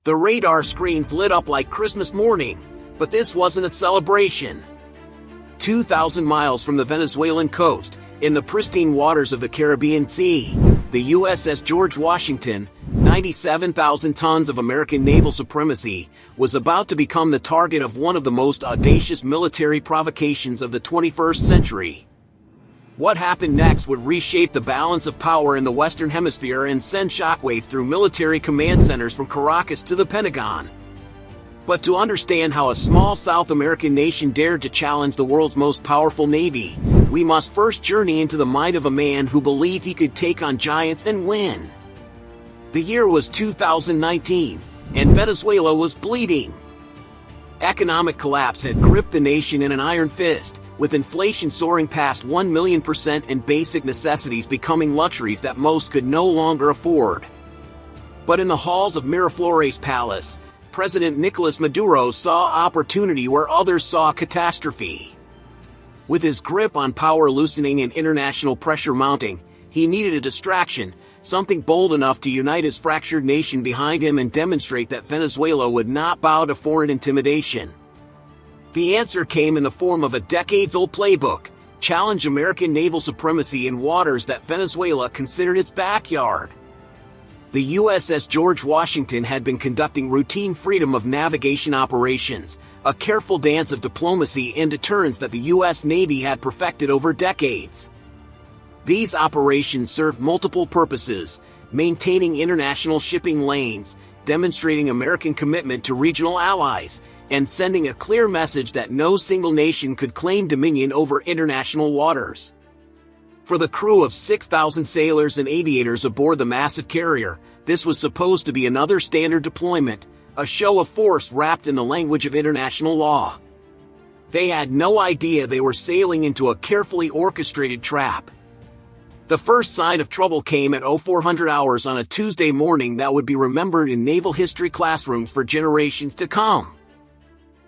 The radar screens lit up like Christmas morning, but this wasn't a celebration. 2,000 miles from the Venezuelan coast, in the pristine waters of the Caribbean Sea, the USS George Washington, 97,000 tons of American naval supremacy, was about to become the target of one of the most audacious military provocations of the 21st century. What happened next would reshape the balance of power in the Western Hemisphere and send shockwaves through military command centers from Caracas to the Pentagon. But to understand how a small South American nation dared to challenge the world's most powerful navy, we must first journey into the mind of a man who believed he could take on giants and win. The year was 2019, and Venezuela was bleeding. Economic collapse had gripped the nation in an iron fist, with inflation soaring past 1,000,000% and basic necessities becoming luxuries that most could no longer afford. But in the halls of Miraflores Palace, President Nicolas Maduro saw opportunity where others saw catastrophe. With his grip on power loosening and international pressure mounting, he needed a distraction, something bold enough to unite his fractured nation behind him and demonstrate that Venezuela would not bow to foreign intimidation. The answer came in the form of a decades-old playbook: challenge American naval supremacy in waters that Venezuela considered its backyard. The USS George Washington had been conducting routine freedom of navigation operations, a careful dance of diplomacy and deterrence that the U.S. Navy had perfected over decades. These operations served multiple purposes: maintaining international shipping lanes, demonstrating American commitment to regional allies, and sending a clear message that no single nation could claim dominion over international waters. For the crew of 6,000 sailors and aviators aboard the massive carrier, this was supposed to be another standard deployment, a show of force wrapped in the language of international law. They had no idea they were sailing into a carefully orchestrated trap. The first sign of trouble came at 0400 hours on a Tuesday morning that would be remembered in naval history classrooms for generations to come.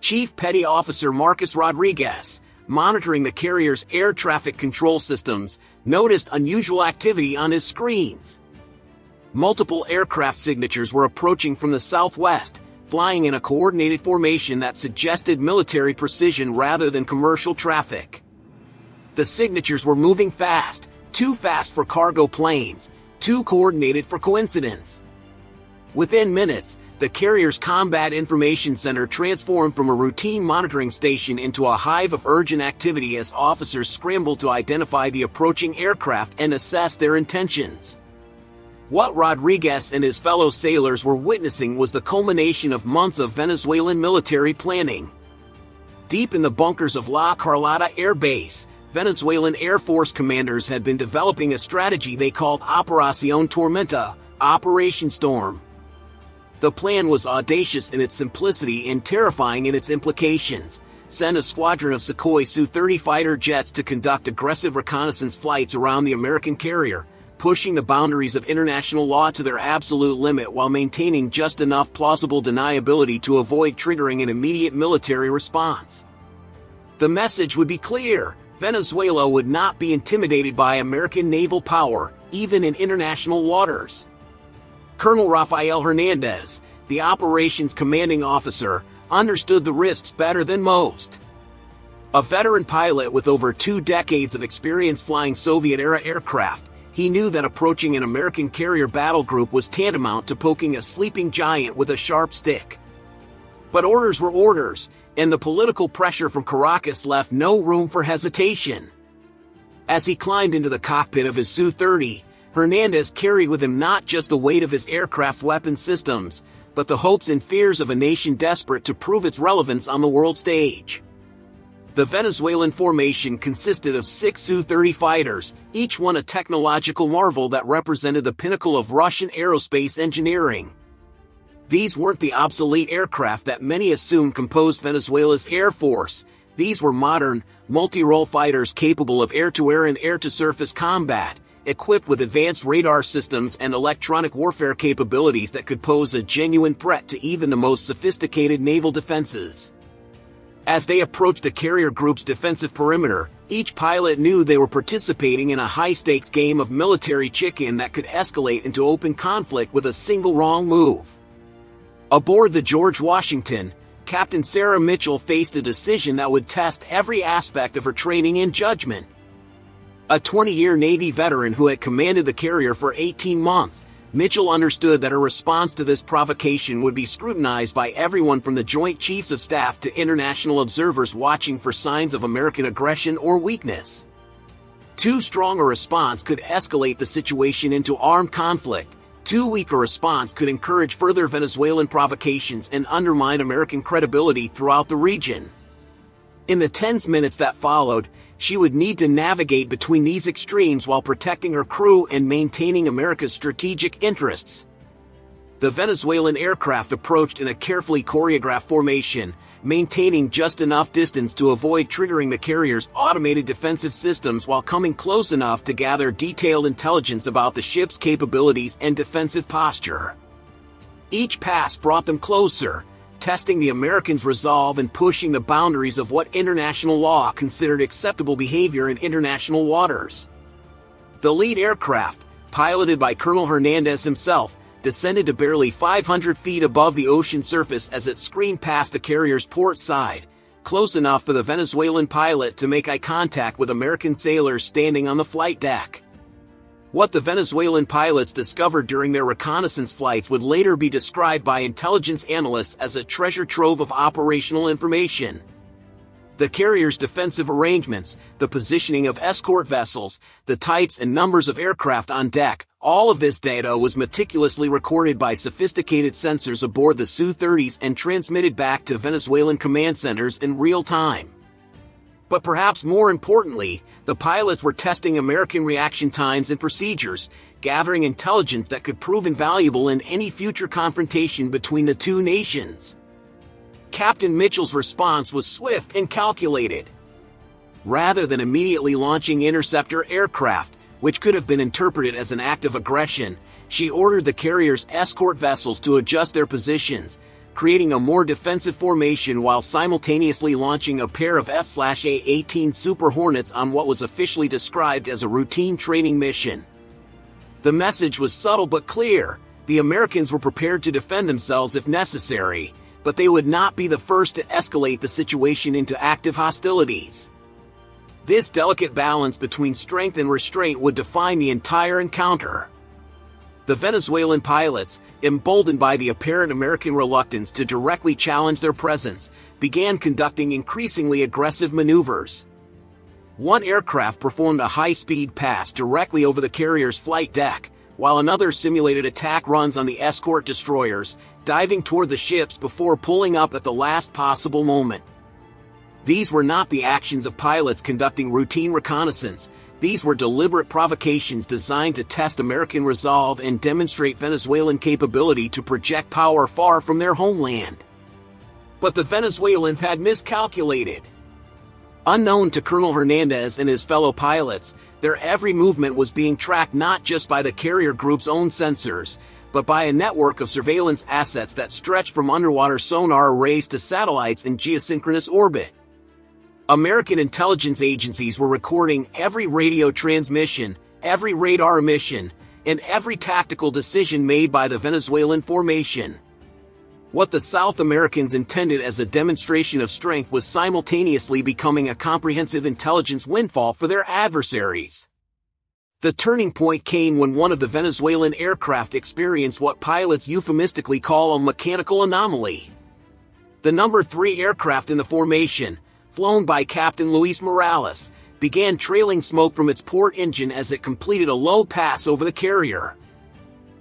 Chief Petty Officer Marcus Rodriguez, monitoring the carrier's air traffic control systems, noticed unusual activity on his screens. Multiple aircraft signatures were approaching from the southwest, flying in a coordinated formation that suggested military precision rather than commercial traffic. The signatures were moving fast, too fast for cargo planes, too coordinated for coincidence. Within minutes, the carrier's Combat Information Center transformed from a routine monitoring station into a hive of urgent activity as officers scrambled to identify the approaching aircraft and assess their intentions. What Rodriguez and his fellow sailors were witnessing was the culmination of months of Venezuelan military planning. Deep in the bunkers of La Carlota Air Base, Venezuelan Air Force commanders had been developing a strategy they called Operación Tormenta, Operation Storm. The plan was audacious in its simplicity and terrifying in its implications: send a squadron of Sukhoi Su-30 fighter jets to conduct aggressive reconnaissance flights around the American carrier, pushing the boundaries of international law to their absolute limit while maintaining just enough plausible deniability to avoid triggering an immediate military response. The message would be clear: Venezuela would not be intimidated by American naval power, even in international waters. Colonel Rafael Hernandez, the operations commanding officer, understood the risks better than most. A veteran pilot with over 2 decades of experience flying Soviet-era aircraft, he knew that approaching an American carrier battle group was tantamount to poking a sleeping giant with a sharp stick. But orders were orders, and the political pressure from Caracas left no room for hesitation. As he climbed into the cockpit of his Su-30, Hernandez carried with him not just the weight of his aircraft weapon systems, but the hopes and fears of a nation desperate to prove its relevance on the world stage. The Venezuelan formation consisted of 6 Su-30 fighters, each one a technological marvel that represented the pinnacle of Russian aerospace engineering. These weren't the obsolete aircraft that many assumed composed Venezuela's air force. These were modern, multi-role fighters capable of air-to-air and air-to-surface combat, equipped with advanced radar systems and electronic warfare capabilities that could pose a genuine threat to even the most sophisticated naval defenses. As they approached the carrier group's defensive perimeter, each pilot knew they were participating in a high-stakes game of military chicken that could escalate into open conflict with a single wrong move. Aboard the George Washington, Captain Sarah Mitchell faced a decision that would test every aspect of her training and judgment. A 20-year Navy veteran who had commanded the carrier for 18 months, Mitchell understood that her response to this provocation would be scrutinized by everyone from the Joint Chiefs of Staff to international observers watching for signs of American aggression or weakness. Too strong a response could escalate the situation into armed conflict. Too weak a response could encourage further Venezuelan provocations and undermine American credibility throughout the region. In the tense minutes that followed, she would need to navigate between these extremes while protecting her crew and maintaining America's strategic interests. The Venezuelan aircraft approached in a carefully choreographed formation, maintaining just enough distance to avoid triggering the carrier's automated defensive systems while coming close enough to gather detailed intelligence about the ship's capabilities and defensive posture. Each pass brought them closer, testing the Americans' resolve and pushing the boundaries of what international law considered acceptable behavior in international waters. The lead aircraft, piloted by Colonel Hernandez himself, descended to barely 500 feet above the ocean surface as it screamed past the carrier's port side, close enough for the Venezuelan pilot to make eye contact with American sailors standing on the flight deck. What the Venezuelan pilots discovered during their reconnaissance flights would later be described by intelligence analysts as a treasure trove of operational information. The carrier's defensive arrangements, the positioning of escort vessels, the types and numbers of aircraft on deck, all of this data was meticulously recorded by sophisticated sensors aboard the Su-30s and transmitted back to Venezuelan command centers in real time. But perhaps more importantly, the pilots were testing American reaction times and procedures, gathering intelligence that could prove invaluable in any future confrontation between the two nations. Captain Mitchell's response was swift and calculated. Rather than immediately launching interceptor aircraft, which could have been interpreted as an act of aggression, she ordered the carrier's escort vessels to adjust their positions, creating a more defensive formation while simultaneously launching a pair of F/A-18 Super Hornets on what was officially described as a routine training mission. The message was subtle but clear: the Americans were prepared to defend themselves if necessary, but they would not be the first to escalate the situation into active hostilities. This delicate balance between strength and restraint would define the entire encounter. The Venezuelan pilots, emboldened by the apparent American reluctance to directly challenge their presence, began conducting increasingly aggressive maneuvers. One aircraft performed a high-speed pass directly over the carrier's flight deck, while another simulated attack runs on the escort destroyers, diving toward the ships before pulling up at the last possible moment. These were not the actions of pilots conducting routine reconnaissance. These were deliberate provocations designed to test American resolve and demonstrate Venezuelan capability to project power far from their homeland. But the Venezuelans had miscalculated. Unknown to Colonel Hernandez and his fellow pilots, their every movement was being tracked not just by the carrier group's own sensors, but by a network of surveillance assets that stretched from underwater sonar arrays to satellites in geosynchronous orbit. American intelligence agencies were recording every radio transmission, every radar emission, and every tactical decision made by the Venezuelan formation. What the South Americans intended as a demonstration of strength was simultaneously becoming a comprehensive intelligence windfall for their adversaries. The turning point came when one of the Venezuelan aircraft experienced what pilots euphemistically call a mechanical anomaly. The number 3 aircraft in the formation, flown by Captain Luis Morales, began trailing smoke from its port engine as it completed a low pass over the carrier.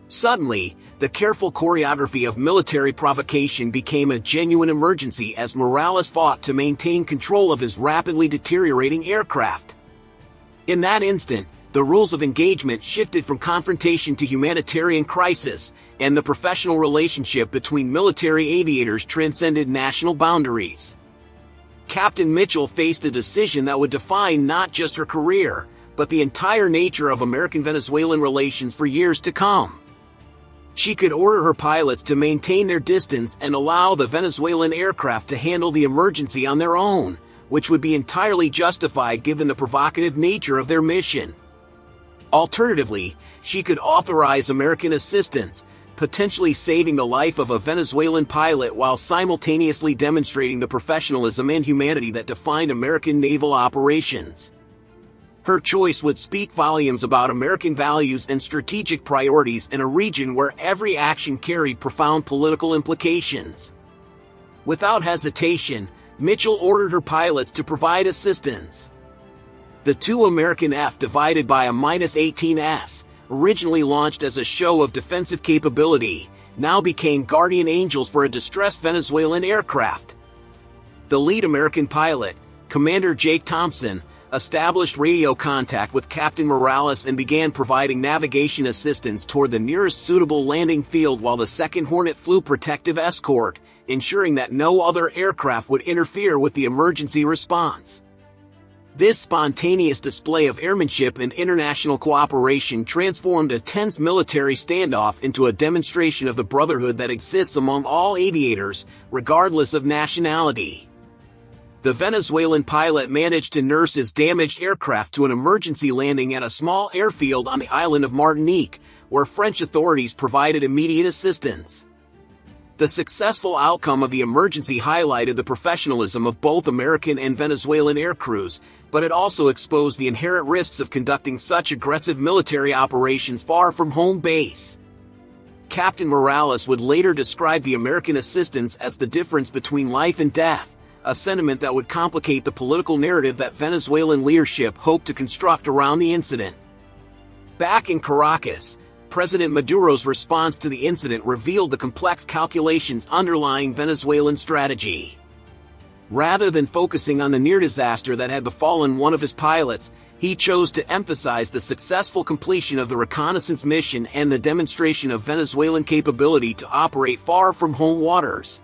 Suddenly, the careful choreography of military provocation became a genuine emergency as Morales fought to maintain control of his rapidly deteriorating aircraft. In that instant, the rules of engagement shifted from confrontation to humanitarian crisis, and the professional relationship between military aviators transcended national boundaries. Captain Mitchell faced a decision that would define not just her career, but the entire nature of American-Venezuelan relations for years to come. She could order her pilots to maintain their distance and allow the Venezuelan aircraft to handle the emergency on their own, which would be entirely justified given the provocative nature of their mission. Alternatively, she could authorize American assistance, potentially saving the life of a Venezuelan pilot while simultaneously demonstrating the professionalism and humanity that defined American naval operations. Her choice would speak volumes about American values and strategic priorities in a region where every action carried profound political implications. Without hesitation, Mitchell ordered her pilots to provide assistance. The two American F-divided by a -18s, originally launched as a show of defensive capability, now became guardian angels for a distressed Venezuelan aircraft. The lead American pilot, Commander Jake Thompson, established radio contact with Captain Morales and began providing navigation assistance toward the nearest suitable landing field while the second Hornet flew protective escort, ensuring that no other aircraft would interfere with the emergency response. This spontaneous display of airmanship and international cooperation transformed a tense military standoff into a demonstration of the brotherhood that exists among all aviators, regardless of nationality. The Venezuelan pilot managed to nurse his damaged aircraft to an emergency landing at a small airfield on the island of Martinique, where French authorities provided immediate assistance. The successful outcome of the emergency highlighted the professionalism of both American and Venezuelan aircrews, but it also exposed the inherent risks of conducting such aggressive military operations far from home base. Captain Morales would later describe the American assistance as the difference between life and death, a sentiment that would complicate the political narrative that Venezuelan leadership hoped to construct around the incident. Back in Caracas, President Maduro's response to the incident revealed the complex calculations underlying Venezuelan strategy. Rather than focusing on the near disaster that had befallen one of his pilots, he chose to emphasize the successful completion of the reconnaissance mission and the demonstration of Venezuelan capability to operate far from home waters.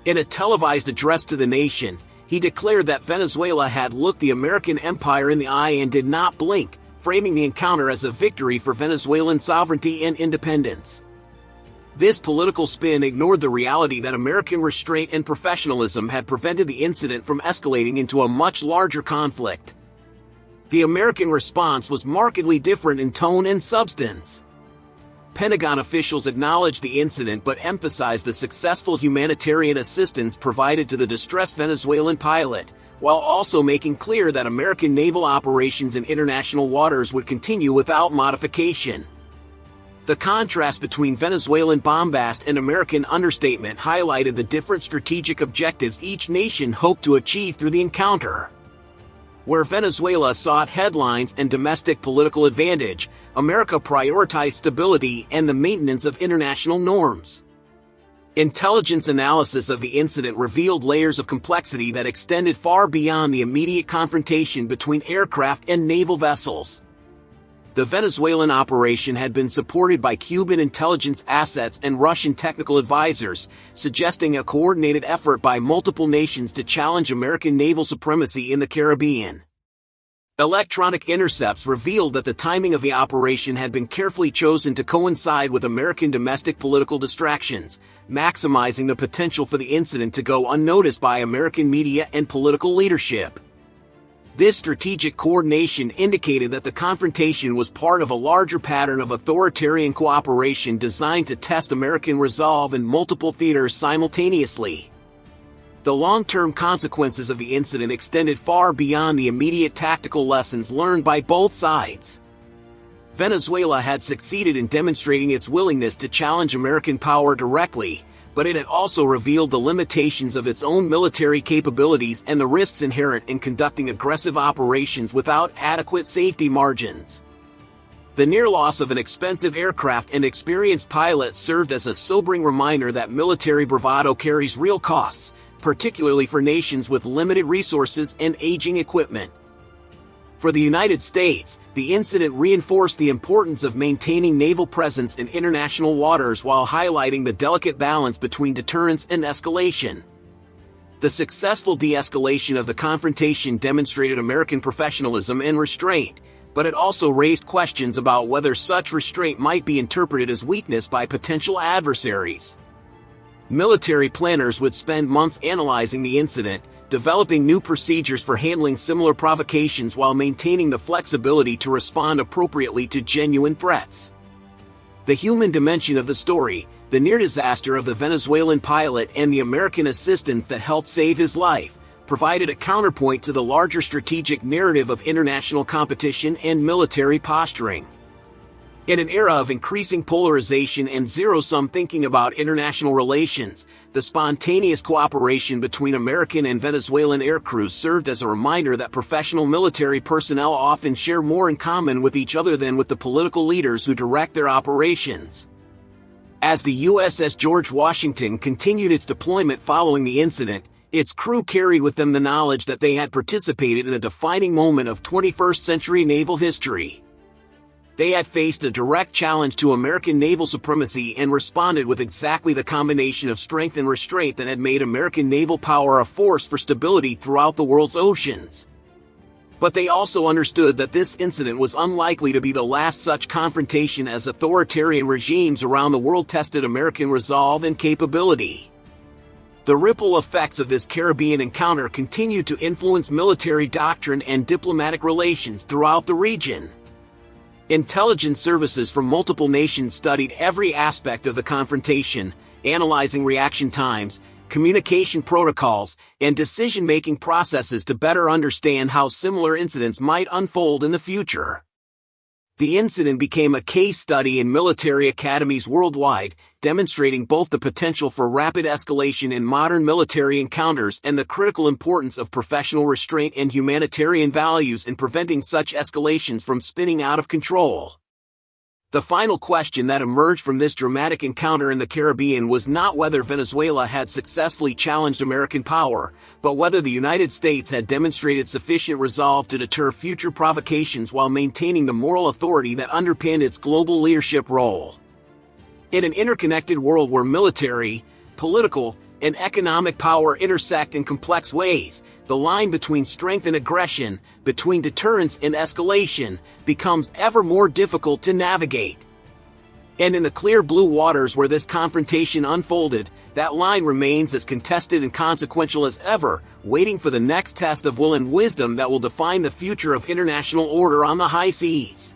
In a televised address to the nation, he declared that Venezuela had looked the American empire in the eye and did not blink, framing the encounter as a victory for Venezuelan sovereignty and independence. This political spin ignored the reality that American restraint and professionalism had prevented the incident from escalating into a much larger conflict. The American response was markedly different in tone and substance. Pentagon officials acknowledged the incident but emphasized the successful humanitarian assistance provided to the distressed Venezuelan pilot, while also making clear that American naval operations in international waters would continue without modification. The contrast between Venezuelan bombast and American understatement highlighted the different strategic objectives each nation hoped to achieve through the encounter. Where Venezuela sought headlines and domestic political advantage, America prioritized stability and the maintenance of international norms. Intelligence analysis of the incident revealed layers of complexity that extended far beyond the immediate confrontation between aircraft and naval vessels. The Venezuelan operation had been supported by Cuban intelligence assets and Russian technical advisors, suggesting a coordinated effort by multiple nations to challenge American naval supremacy in the Caribbean. Electronic intercepts revealed that the timing of the operation had been carefully chosen to coincide with American domestic political distractions, maximizing the potential for the incident to go unnoticed by American media and political leadership. This strategic coordination indicated that the confrontation was part of a larger pattern of authoritarian cooperation designed to test American resolve in multiple theaters simultaneously. The long-term consequences of the incident extended far beyond the immediate tactical lessons learned by both sides. Venezuela had succeeded in demonstrating its willingness to challenge American power directly, but it had also revealed the limitations of its own military capabilities and the risks inherent in conducting aggressive operations without adequate safety margins. The near loss of an expensive aircraft and experienced pilot served as a sobering reminder that military bravado carries real costs, particularly for nations with limited resources and aging equipment. For the United States, the incident reinforced the importance of maintaining naval presence in international waters while highlighting the delicate balance between deterrence and escalation. The successful de-escalation of the confrontation demonstrated American professionalism and restraint, but it also raised questions about whether such restraint might be interpreted as weakness by potential adversaries. Military planners would spend months analyzing the incident, developing new procedures for handling similar provocations while maintaining the flexibility to respond appropriately to genuine threats. The human dimension of the story, the near disaster of the Venezuelan pilot and the American assistance that helped save his life, provided a counterpoint to the larger strategic narrative of international competition and military posturing. In an era of increasing polarization and zero-sum thinking about international relations, the spontaneous cooperation between American and Venezuelan aircrews served as a reminder that professional military personnel often share more in common with each other than with the political leaders who direct their operations. As the USS George Washington continued its deployment following the incident, its crew carried with them the knowledge that they had participated in a defining moment of 21st-century naval history. They had faced a direct challenge to American naval supremacy and responded with exactly the combination of strength and restraint that had made American naval power a force for stability throughout the world's oceans. But they also understood that this incident was unlikely to be the last such confrontation as authoritarian regimes around the world tested American resolve and capability. The ripple effects of this Caribbean encounter continued to influence military doctrine and diplomatic relations throughout the region. Intelligence services from multiple nations studied every aspect of the confrontation, analyzing reaction times, communication protocols, and decision-making processes to better understand how similar incidents might unfold in the future. The incident became a case study in military academies worldwide, demonstrating both the potential for rapid escalation in modern military encounters and the critical importance of professional restraint and humanitarian values in preventing such escalations from spinning out of control. The final question that emerged from this dramatic encounter in the Caribbean was not whether Venezuela had successfully challenged American power, but whether the United States had demonstrated sufficient resolve to deter future provocations while maintaining the moral authority that underpinned its global leadership role. In an interconnected world where military, political, and economic power intersect in complex ways, the line between strength and aggression, between deterrence and escalation, becomes ever more difficult to navigate. And in the clear blue waters where this confrontation unfolded, that line remains as contested and consequential as ever, waiting for the next test of will and wisdom that will define the future of international order on the high seas.